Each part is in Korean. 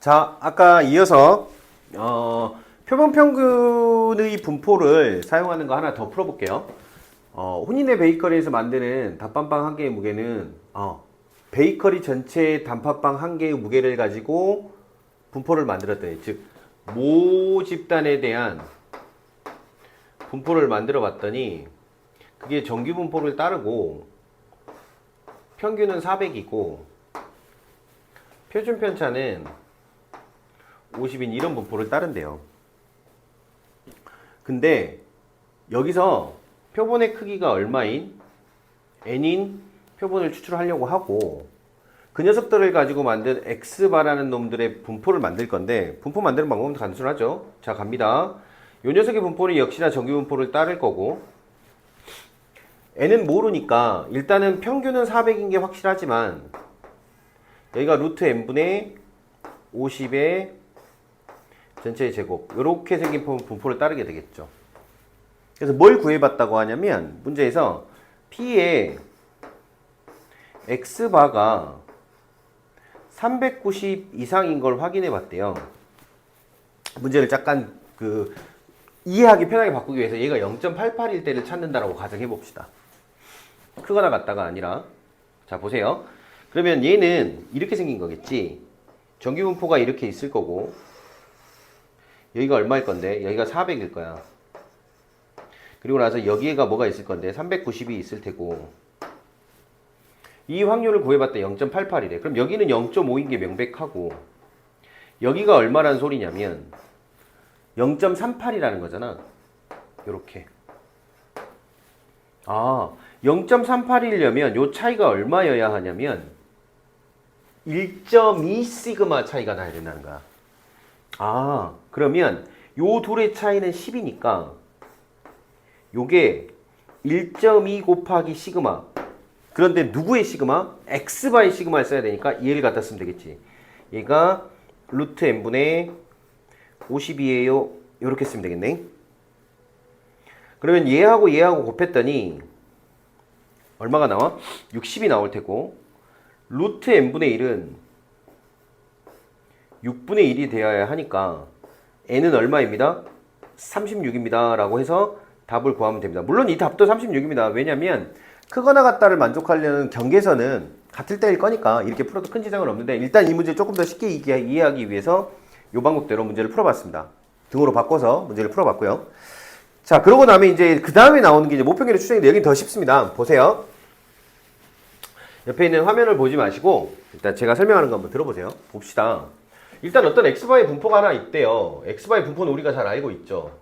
자, 아까 이어서 표본 평균의 분포를 사용하는 거 하나 더 풀어볼게요. 혼인의 베이커리에서 만드는 단팥빵 한 개의 무게는 베이커리 전체 단팥빵 한 개의 무게를 가지고 분포를 만들었더니, 즉 모 집단에 대한 분포를 만들어 봤더니 그게 정규 분포를 따르고 평균은 400이고 표준 편차는 50인 이런 분포를 따른대요. 근데 여기서 표본의 크기가 얼마인 n인 표본을 추출하려고 하고 그 녀석들을 가지고 만든 x바라는 놈들의 분포를 만들 건데, 분포 만드는 방법은 단순하죠. 자, 갑니다. 요 녀석의 분포는 역시나 정규 분포를 따를 거고, n은 모르니까 일단은 평균은 400인 게 확실하지만 여기가 루트 n분의 50의 전체의 제곱, 이렇게 생긴 분포를 따르게 되겠죠. 그래서 뭘 구해봤다고 하냐면 문제에서 P의 X바가 390 이상인 걸 확인해 봤대요. 문제를 잠깐 이해하기 편하게 바꾸기 위해서 얘가 0.88일 때를 찾는다라고 가정해 봅시다. 크거나 같다가 아니라. 자, 보세요. 그러면 얘는 이렇게 생긴 거겠지. 정규 분포가 이렇게 있을 거고, 여기가 얼마일 건데 여기가 400일 거야. 그리고 나서 여기에가 뭐가 있을 건데 390이 있을 테고, 이 확률을 구해봤다 0.88이래. 그럼 여기는 0.5인 게 명백하고 여기가 얼마란 소리냐면 0.38이라는 거잖아. 요렇게. 0.38이려면 요 차이가 얼마여야 하냐면 1.2 시그마 차이가 나야 된다는 거야. 그러면 요 둘의 차이는 10이니까 요게 1.2 곱하기 시그마. 그런데 누구의 시그마? x바의 시그마를 써야 되니까 얘를 갖다 쓰면 되겠지. 얘가 루트 n분의 50이에요. 이렇게 쓰면 되겠네. 그러면 얘하고 얘하고 곱했더니 얼마가 나와? 60이 나올 테고, 루트 n분의 1은 6분의 1이 되어야 하니까 n은 얼마입니다? 36입니다. 라고 해서 답을 구하면 됩니다. 물론 이 답도 36입니다. 왜냐면 크거나 같다를 만족하려는 경계선은 같을 때일 거니까 이렇게 풀어도 큰 지장은 없는데, 일단 이 문제 조금 더 쉽게 이해하기 위해서 이 방법대로 문제를 풀어봤습니다. 등으로 바꿔서 문제를 풀어봤고요. 자, 그러고 나면 이제 그 다음에 나오는 게 이제 모평균의 추정인데, 여긴 더 쉽습니다. 보세요. 옆에 있는 화면을 보지 마시고 일단 제가 설명하는 거 한번 들어보세요. 봅시다. 일단 어떤 x바의 분포가 하나 있대요. x바의 분포는 우리가 잘 알고 있죠.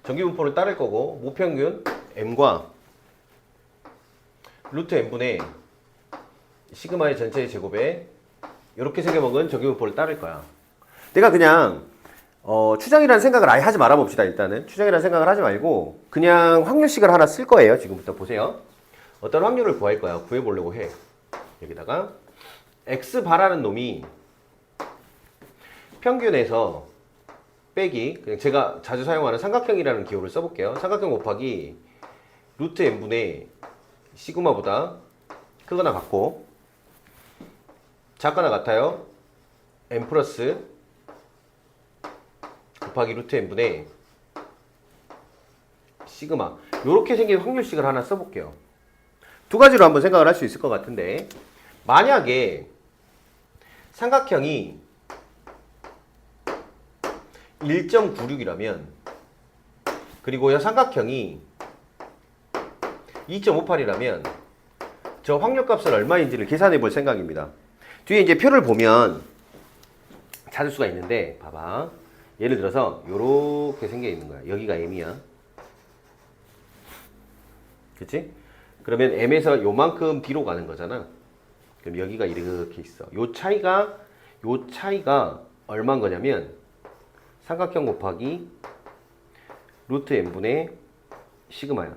정규 분포를 따를 거고, 모평균 m과 루트 n분의 시그마의 전체의 제곱에 이렇게 새겨먹은 정규 분포를 따를 거야. 내가 그냥 추정이라는 생각을 아예 하지 말아 봅시다. 일단은 추정이라는 생각을 하지 말고 그냥 확률식을 하나 쓸 거예요. 지금부터 보세요. 어떤 확률을 구할 거야. 구해보려고 해. 여기다가 x바라는 놈이 평균에서 빼기, 그냥 제가 자주 사용하는 삼각형이라는 기호를 써볼게요. 삼각형 곱하기 루트 n분의 시그마보다 크거나 같고 작거나 같아요. n 플러스 곱하기 루트 n분의 시그마. 요렇게 생긴 확률식을 하나 써볼게요. 두 가지로 한번 생각을 할 수 있을 것 같은데, 만약에 삼각형이 1.96이라면 그리고 이 삼각형이 2.58이라면 저 확률값은 얼마인지를 계산해 볼 생각입니다. 뒤에 이제 표를 보면 찾을 수가 있는데, 봐봐. 예를 들어서 요렇게 생겨 있는 거야. 여기가 m이야. 그치? 그러면 m에서 요만큼 뒤로 가는 거잖아. 그럼 여기가 이렇게 있어. 요 차이가 얼마인 거냐면 삼각형 곱하기 루트 n분의 시그마야.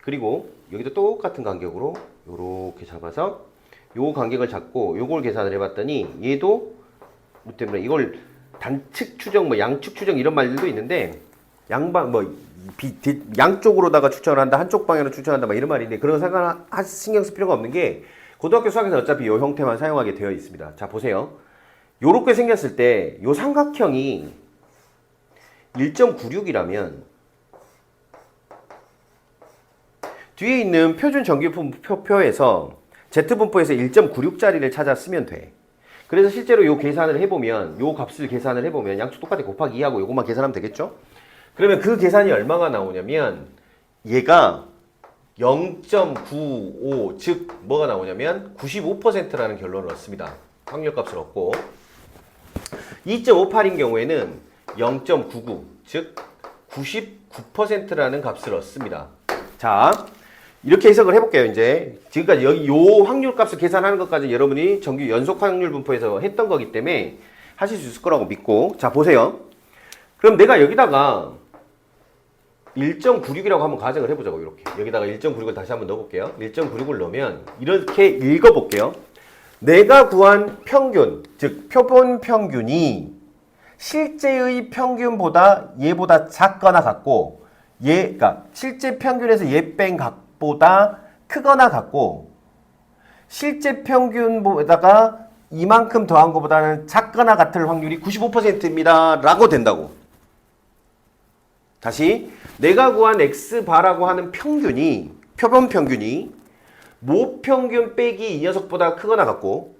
그리고 여기도 똑같은 간격으로 요렇게 잡아서 요 간격을 잡고 요걸 계산을 해봤더니 얘도 루트 n분의, 이걸 단측 추정, 양측 추정 이런 말들도 있는데, 양쪽으로다가 추천을 한다, 한쪽 방향으로 추천한다, 이런 말인데, 그런 신경 쓸 필요가 없는 게 고등학교 수학에서 어차피 이 형태만 사용하게 되어 있습니다. 자, 보세요. 요렇게 생겼을 때 요 삼각형이 1.96이라면 뒤에 있는 표준 정규분포표에서 Z분포에서 1.96짜리를 찾아 쓰면 돼. 그래서 실제로 요 계산을 해보면, 요 값을 계산을 해보면 양쪽 똑같이 곱하기 2하고 요것만 계산하면 되겠죠? 그러면 그 계산이 얼마가 나오냐면 얘가 0.95, 즉 뭐가 나오냐면 95%라는 결론을 얻습니다. 확률값을 얻고 2.58인 경우에는 0.99, 즉 99%라는 값을 얻습니다. 자, 이렇게 해석을 해볼게요. 이제 지금까지 여기 요 확률값을 계산하는 것까지 여러분이 정규 연속 확률 분포에서 했던 거기 때문에 하실 수 있을 거라고 믿고, 자 보세요. 그럼 내가 여기다가 1.96이라고 한번 가정을 해보자고. 이렇게 여기다가 1.96을 다시 한번 넣어볼게요. 1.96을 넣으면 이렇게 읽어볼게요. 내가 구한 평균, 즉 표본 평균이 실제의 평균보다 얘보다 작거나 같고, 그러니까 실제 평균에서 얘 뺀 값보다 크거나 같고, 실제 평균보다가 이만큼 더한 것보다는 작거나 같을 확률이 95%입니다 라고 된다고. 다시 내가 구한 X바라고 하는 평균이, 표본 평균이 모평균 빼기 이 녀석보다 크거나 같고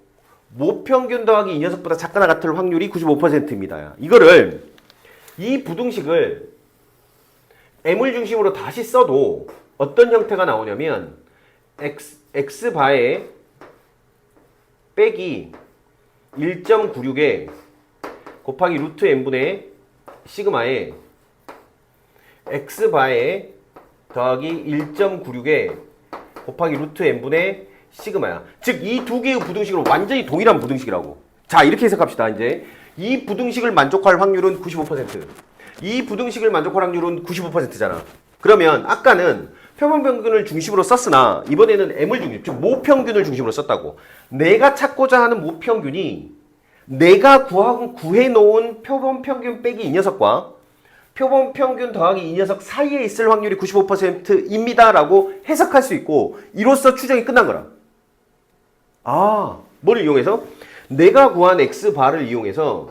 모평균 더하기 이 녀석보다 작거나 같을 확률이 95%입니다. 이거를, 이 부등식을 M을 중심으로 다시 써도 어떤 형태가 나오냐면 X바에 빼기 1.96에 곱하기 루트 N분의 시그마에 X바에 더하기 1.96에 곱하기 루트 N분의 시그마야. 즉 이 두 개의 부등식은 완전히 동일한 부등식이라고. 자, 이렇게 해석합시다. 이제 이 부등식을 만족할 확률은 95%, 이 부등식을 만족할 확률은 95%잖아. 그러면 아까는 표본평균을 중심으로 썼으나 이번에는 M을 중심, 즉 모평균을 중심으로 썼다고. 내가 찾고자 하는 모평균이 내가 구해놓은 표본평균 빼기 이 녀석과 표본평균 더하기 이 녀석 사이에 있을 확률이 95%입니다 라고 해석할 수 있고, 이로써 추정이 끝난 거라. 아, 뭘 이용해서? 내가 구한 X바를 이용해서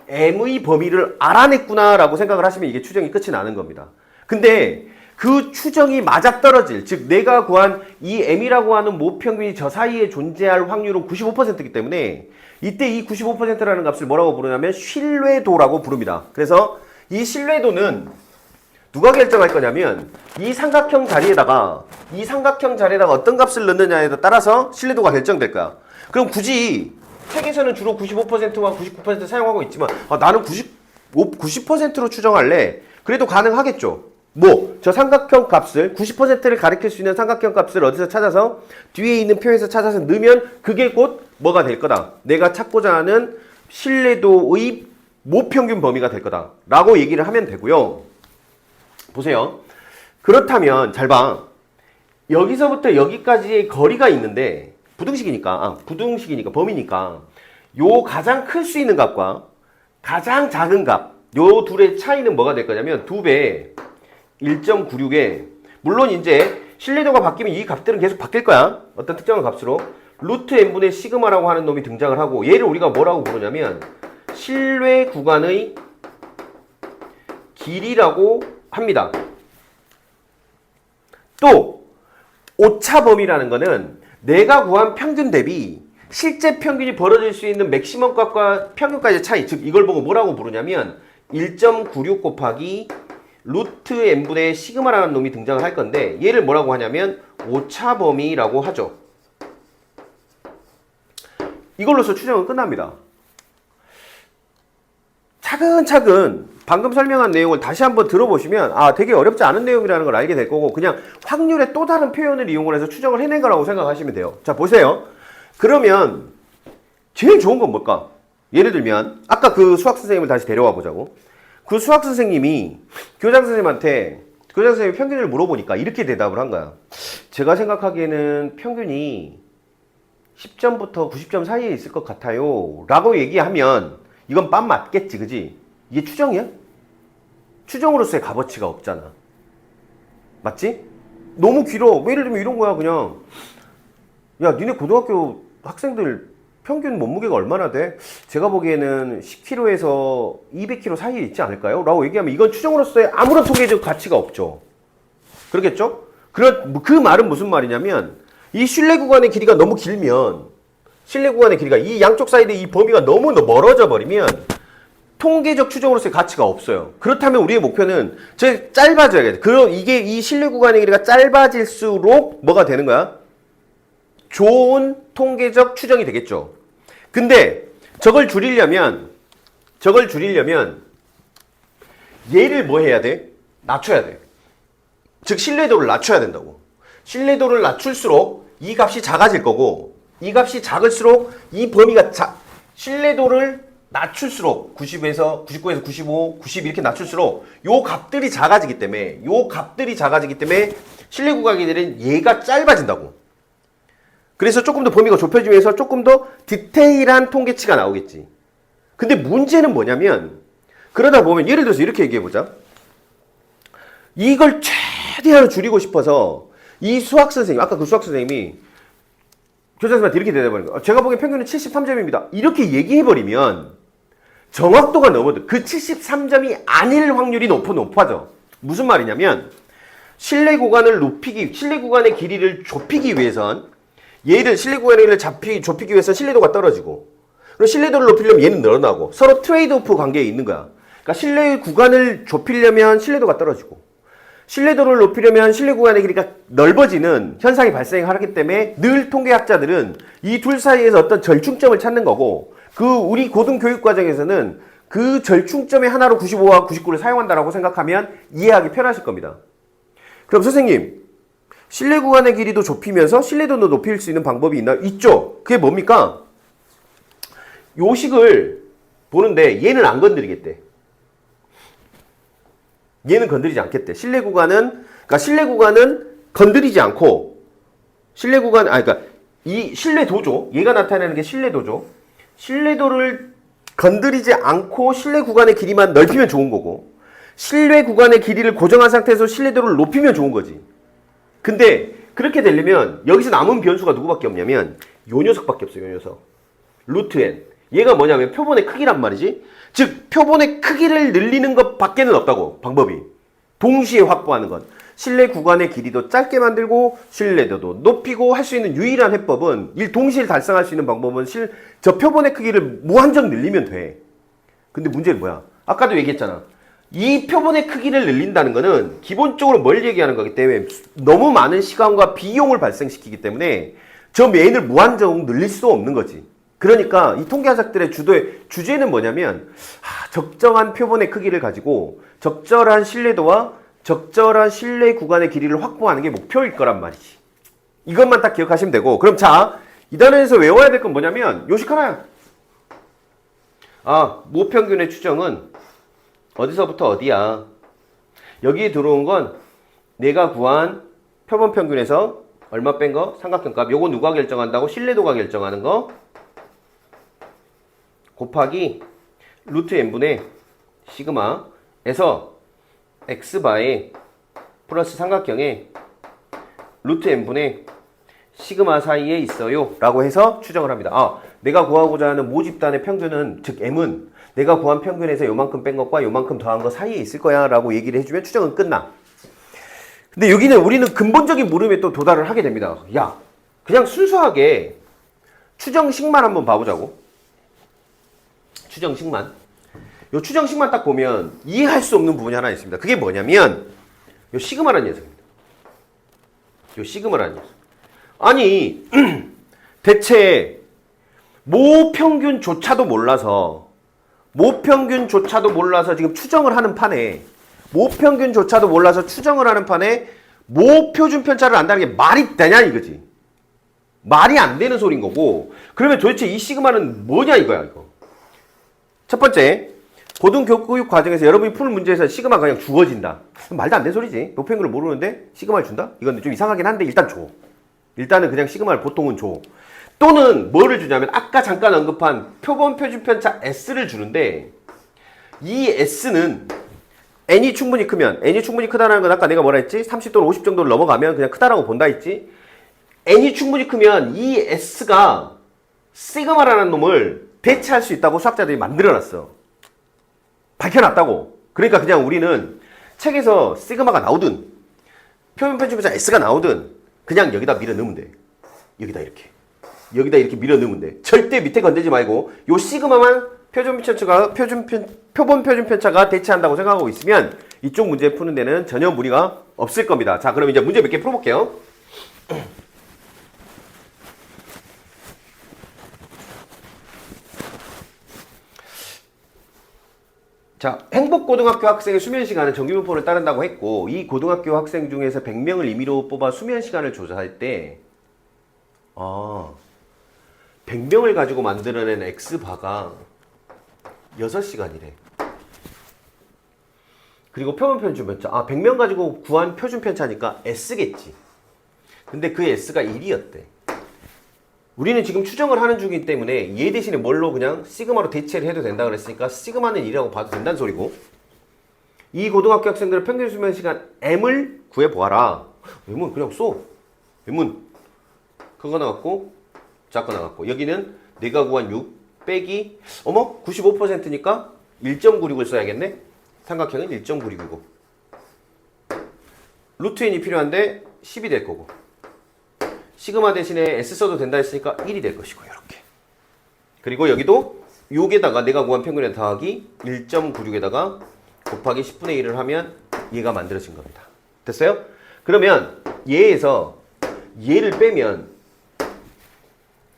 M의 범위를 알아냈구나 라고 생각을 하시면 이게 추정이 끝이 나는 겁니다. 근데 그 추정이 맞아떨어질, 즉 내가 구한 이 M이라고 하는 모평균이 저 사이에 존재할 확률은 95%이기 때문에 이때 이 95%라는 값을 뭐라고 부르냐면 신뢰도라고 부릅니다. 그래서 이 신뢰도는 누가 결정할 거냐면 이 삼각형 자리에다가 어떤 값을 넣느냐에 따라서 신뢰도가 결정될 거야. 그럼 굳이 책에서는 주로 95%와 99% 사용하고 있지만 나는 90%로 추정할래. 그래도 가능하겠죠. 저 삼각형 값을 90%를 가리킬 수 있는 삼각형 값을 어디서 찾아서 뒤에 있는 표에서 찾아서 넣으면 그게 곧 뭐가 될 거다. 내가 찾고자 하는 신뢰도의 모평균 범위가 될 거다 라고 얘기를 하면 되고요. 보세요. 그렇다면 잘 봐. 여기서부터 여기까지의 거리가 있는데 부등식이니까 범위니까 요 가장 클 수 있는 값과 가장 작은 값, 요 둘의 차이는 뭐가 될 거냐면 2배 1.96에, 물론 이제 신뢰도가 바뀌면 이 값들은 계속 바뀔 거야. 어떤 특정한 값으로 루트 n분의 시그마라고 하는 놈이 등장을 하고, 얘를 우리가 뭐라고 부르냐면 신뢰 구간의 길이라고 합니다. 또 오차 범위라는 거는 내가 구한 평균 대비 실제 평균이 벌어질 수 있는 맥시멈 값과 평균까지의 차이, 즉 이걸 보고 뭐라고 부르냐면 1.96 곱하기 루트 n분의 시그마라는 놈이 등장을 할 건데, 얘를 뭐라고 하냐면 오차 범위라고 하죠. 이걸로서 추정은 끝납니다. 차근차근 방금 설명한 내용을 다시 한번 들어보시면 되게 어렵지 않은 내용이라는 걸 알게 될 거고, 그냥 확률의 또 다른 표현을 이용을 해서 추정을 해낸 거라고 생각하시면 돼요. 자, 보세요. 그러면 제일 좋은 건 뭘까? 예를 들면 아까 그 수학 선생님을 다시 데려와 보자고. 그 수학 선생님이 교장 선생님한테 교장 선생님이 평균을 물어보니까 이렇게 대답을 한 거야. 제가 생각하기에는 평균이 10점부터 90점 사이에 있을 것 같아요 라고 얘기하면 이건 빰 맞겠지, 그지? 이게 추정이야? 추정으로서의 값어치가 없잖아. 맞지? 너무 길어. 예를 들면 이런 거야. 그냥 야, 니네 고등학교 학생들 평균 몸무게가 얼마나 돼? 제가 보기에는 10kg에서 200kg 사이에 있지 않을까요? 라고 얘기하면 이건 추정으로서의 아무런 통계적 가치가 없죠. 그렇겠죠? 그 말은 무슨 말이냐면 이 실내 구간의 길이가 너무 길면 실내 구간의 길이가 이 양쪽 사이드 이 범위가 너무 멀어져 버리면 통계적 추정으로서의 가치가 없어요. 그렇다면 우리의 목표는 짧아져야 돼. 이게 이 실내 구간의 길이가 짧아질수록 뭐가 되는 거야? 좋은 통계적 추정이 되겠죠. 근데 저걸 줄이려면 얘를 뭐 해야 돼? 낮춰야 돼. 즉 신뢰도를 낮춰야 된다고. 신뢰도를 낮출수록 이 값이 작아질 거고 이 값이 작을수록 이 범위가 신뢰도를 낮출수록 90에서 99에서 95, 90 이렇게 낮출수록 요 값들이 작아지기 때문에 신뢰 구간들은 얘가 짧아진다고. 그래서 조금 더 범위가 좁혀지면서 조금 더 디테일한 통계치가 나오겠지. 근데 문제는 뭐냐면 그러다 보면 예를 들어서 이렇게 얘기해보자. 이걸 최대한 줄이고 싶어서 이 수학 선생님, 아까 그 수학 선생님이 교장 선생님한테 이렇게 대답하는 거야. 제가 보기엔 평균은 73점입니다. 이렇게 얘기해버리면 정확도가 넘어도 그 73점이 아닐 확률이 높아져. 무슨 말이냐면 실내 구간의 길이를 좁히기 위해선 얘를 실내 구간의 길이를 좁히기 위해서 신뢰도가 떨어지고 그리고 신뢰도를 높이려면 얘는 늘어나고 서로 트레이드오프 관계에 있는 거야. 그러니까 실내 구간을 좁히려면 신뢰도가 떨어지고 신뢰도를 높이려면 실내 구간의 길이가 넓어지는 현상이 발생하기 때문에 늘 통계학자들은 이 둘 사이에서 어떤 절충점을 찾는 거고 우리 고등교육 과정에서는 그 절충점의 하나로 95와 99를 사용한다라고 생각하면 이해하기 편하실 겁니다. 그럼 선생님 실내 구간의 길이도 좁히면서 신뢰도도 높일 수 있는 방법이 있나요? 있죠. 그게 뭡니까? 요식을 보는데 얘는 안 건드리겠대. 얘는 건드리지 않겠대. 실내 구간은 건드리지 않고 그러니까 이 신뢰도죠. 얘가 나타내는 게 신뢰도죠. 신뢰도를 건드리지 않고 실내 구간의 길이만 넓히면 좋은 거고 실내 구간의 길이를 고정한 상태에서 신뢰도를 높이면 좋은 거지. 근데 그렇게 되려면 여기서 남은 변수가 누구밖에 없냐면 요 녀석밖에 없어요. 요 녀석. 루트 n. 얘가 뭐냐면 표본의 크기란 말이지. 즉 표본의 크기를 늘리는 것 밖에는 없다고. 방법이. 동시에 확보하는 건. 실내 구간의 길이도 짧게 만들고 신뢰도도 높이고 할 수 있는 유일한 해법은 동시에 달성할 수 있는 방법은 저 표본의 크기를 무한정 늘리면 돼. 근데 문제는 뭐야? 아까도 얘기했잖아. 이 표본의 크기를 늘린다는 거는 기본적으로 뭘 얘기하는 거기 때문에 너무 많은 시간과 비용을 발생시키기 때문에 저 메인을 무한정 늘릴 수 없는 거지. 그러니까 이 통계학자들의 주제는 뭐냐면 적정한 표본의 크기를 가지고 적절한 신뢰도와 적절한 신뢰 구간의 길이를 확보하는 게 목표일 거란 말이지. 이것만 딱 기억하시면 되고 그럼 이 단원에서 외워야 될 건 뭐냐면 요식 하나야. 모평균의 추정은 어디서부터 어디야. 여기에 들어온 건 내가 구한 표본 평균에서 얼마 뺀 거? 삼각형값. 요거 누가 결정한다고? 신뢰도가 결정하는 거. 곱하기 루트 n분의 시그마에서 x바에 플러스 삼각형에 루트 n분의 시그마 사이에 있어요 라고 해서 추정을 합니다. 내가 구하고자 하는 모집단의 평균은 즉 m은 내가 구한 평균에서 요만큼 뺀 것과 요만큼 더한 것 사이에 있을 거야 라고 얘기를 해주면 추정은 끝나. 근데 여기는 우리는 근본적인 물음에 또 도달을 하게 됩니다. 그냥 순수하게 추정식만 한번 봐보자고. 추정식만. 요 추정식만 딱 보면 이해할 수 없는 부분이 하나 있습니다. 그게 뭐냐면 요 시그마라는 녀석입니다. 요 시그마라는 녀석. 아니 대체 모평균조차도 몰라서 지금 추정을 하는 판에 모표준 편차를 안다는 게 말이 되냐 이거지. 말이 안 되는 소린 거고 그러면 도대체 이 시그마는 뭐냐 이거야 이거. 첫 번째 고등교육 과정에서 여러분이 푸는 문제에서 시그마가 그냥 주어진다. 말도 안 되는 소리지. 모평균을 모르는데 시그마를 준다? 이건 좀 이상하긴 한데 일단 줘. 일단은 그냥 시그마를 보통은 줘. 또는 뭐를 주냐면 아까 잠깐 언급한 표본 표준 편차 S를 주는데 이 S는 N이 충분히 크다는 건 아까 내가 뭐라 했지? 30 또는 50 정도를 넘어가면 그냥 크다라고 본다 했지? N이 충분히 크면 이 S가 시그마라는 놈을 대체할 수 있다고 수학자들이 만들어놨어. 밝혀놨다고. 그러니까 그냥 우리는 책에서 시그마가 나오든 표면 편집자 S가 나오든 그냥 여기다 밀어 넣으면 돼. 여기다 이렇게 밀어 넣으면 돼. 절대 밑에 건들지 말고 요 시그마만 표본 표준 편차가 대체한다고 생각하고 있으면 이쪽 문제 푸는 데는 전혀 무리가 없을 겁니다. 자, 그럼 이제 문제 몇 개 풀어볼게요. 자, 행복고등학교 학생의 수면시간은 정규분포를 따른다고 했고, 이 고등학교 학생 중에서 100명을 임의로 뽑아 수면시간을 조사할 때 100명을 가지고 만들어낸 X바가 6시간이래. 그리고 표본 표준 편차. 100명 가지고 구한 표준 편차니까 S겠지. 근데 그 S가 1이었대. 우리는 지금 추정을 하는 중이기 때문에 얘 대신에 뭘로 그냥 시그마로 대체를 해도 된다 그랬으니까 시그마는 1이라고 봐도 된다는 소리고, 이 고등학교 학생들의 평균 수면 시간 M을 구해보아라. M은 그냥 써. M은 크거 나갔고 작거 나갔고, 여기는 내가 구한 6 빼기 95%니까 1.96을 써야겠네. 삼각형은 1.96이고 루트 n이 필요한데 10이 될 거고, 시그마 대신에 S 써도 된다 했으니까 1이 될 것이고, 이렇게. 그리고 여기도 요게다가 내가 구한 평균에 더하기 1.96에다가 곱하기 10분의 1을 하면 얘가 만들어진 겁니다. 됐어요? 그러면 얘에서 얘를 빼면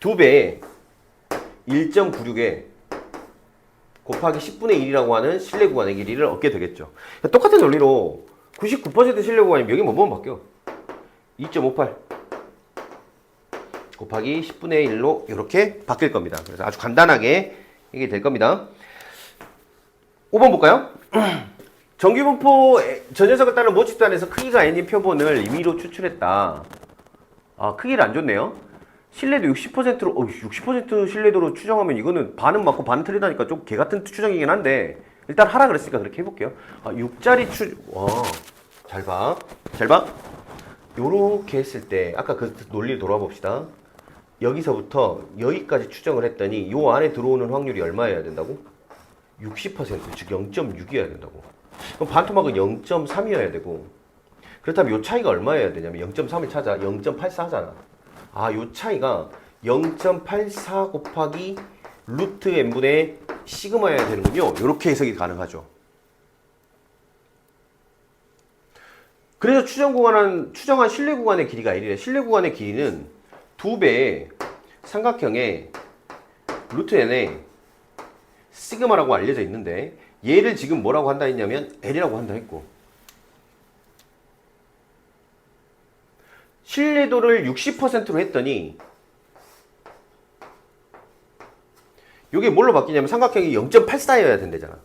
2배에 1.96에 곱하기 10분의 1이라고 하는 실내 구간의 길이를 얻게 되겠죠. 똑같은 논리로 99% 실내 구간이면 여기 뭐만 바뀌어? 2.58 곱하기 10분의 1로 이렇게 바뀔 겁니다. 그래서 아주 간단하게 이게 될 겁니다. 5번 볼까요? 정규분포 저 녀석을 따른 모집단에서 크기가 n인 표본을 임의로 추출했다. 크기를 안 줬네요. 신뢰도 60%로 60% 신뢰도로 추정하면 이거는 반은 맞고 반은 틀리다니까 좀 개같은 추정이긴 한데, 일단 하라 그랬으니까 그렇게 해볼게요. 6자리 잘 봐. 요렇게 했을 때 아까 그 논리를 돌아와 봅시다. 여기서부터 여기까지 추정을 했더니 요 안에 들어오는 확률이 얼마여야 된다고? 60%, 즉 0.6이어야 된다고. 그럼 반토막은 0.3이어야 되고, 그렇다면 요 차이가 얼마여야 되냐면 0.3을 찾아. 0.84 하잖아. 요 차이가 0.84 곱하기 루트 n분의 시그마여야 되는군요. 이렇게 해석이 가능하죠. 그래서 추정한 실내 구간의 길이가 1이래. 실내 구간의 길이는 2배의 삼각형의 루트 n의 시그마라고 알려져 있는데, 얘를 지금 뭐라고 한다 했냐면 L이라고 한다 했고, 신뢰도를 60%로 했더니 이게 뭘로 바뀌냐면 삼각형이 0.84여야 된대잖아.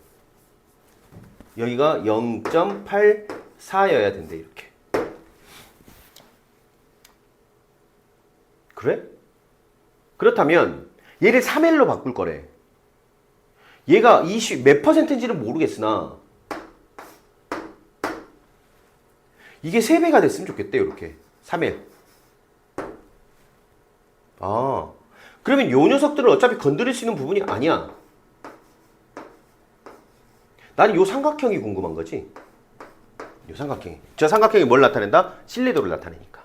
여기가 0.84여야 된대. 이렇게. 그래? 그렇다면 얘를 3L로 바꿀 거래. 얘가 몇 %인지는 모르겠으나 이게 3배가 됐으면 좋겠대. 이렇게 3L. 그러면 요 녀석들은 어차피 건드릴 수 있는 부분이 아니야. 나는 요 삼각형이 궁금한 거지. 요 삼각형이. 저 삼각형이 뭘 나타낸다? 신뢰도를 나타내니까.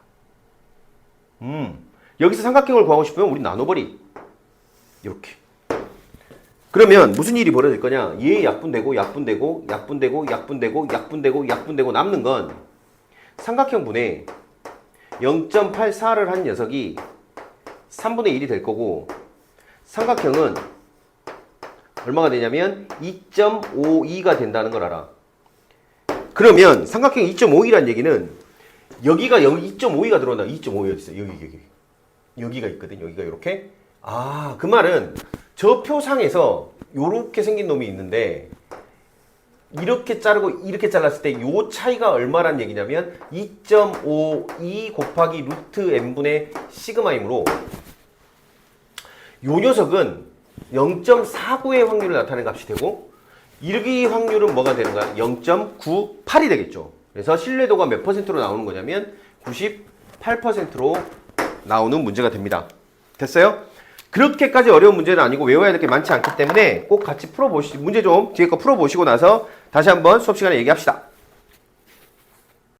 여기서 삼각형을 구하고 싶으면 우리 나눠버리. 이렇게. 그러면 무슨 일이 벌어질 거냐? 얘 약분되고 약분되고 약분되고 약분되고 약분되고 약분되고 남는 건 삼각형분의 0.84를 한 녀석이 3분의 1이 될 거고, 삼각형은 얼마가 되냐면 2.52가 된다는 걸 알아. 그러면 삼각형이 2.52라는 얘기는 여기가 2.52가 들어온다. 2.52가 있어. 여기가 있거든. 여기가 이렇게. 그 말은 저 표상에서 요렇게 생긴 놈이 있는데 이렇게 자르고 이렇게 잘랐을 때 요 차이가 얼마란 얘기냐면 2.52 곱하기 루트 n분의 시그마이므로 요 녀석은 0.49의 확률을 나타내는 값이 되고, 이르기 확률은 뭐가 되는 거야? 0.98이 되겠죠. 그래서 신뢰도가 몇 %로 나오는 거냐면 98%로 나오는 문제가 됩니다. 됐어요? 그렇게까지 어려운 문제는 아니고 외워야 될 게 많지 않기 때문에 꼭 같이 풀어보시 문제 좀 뒤에 거 풀어보시고 나서 다시 한번 수업 시간에 얘기합시다.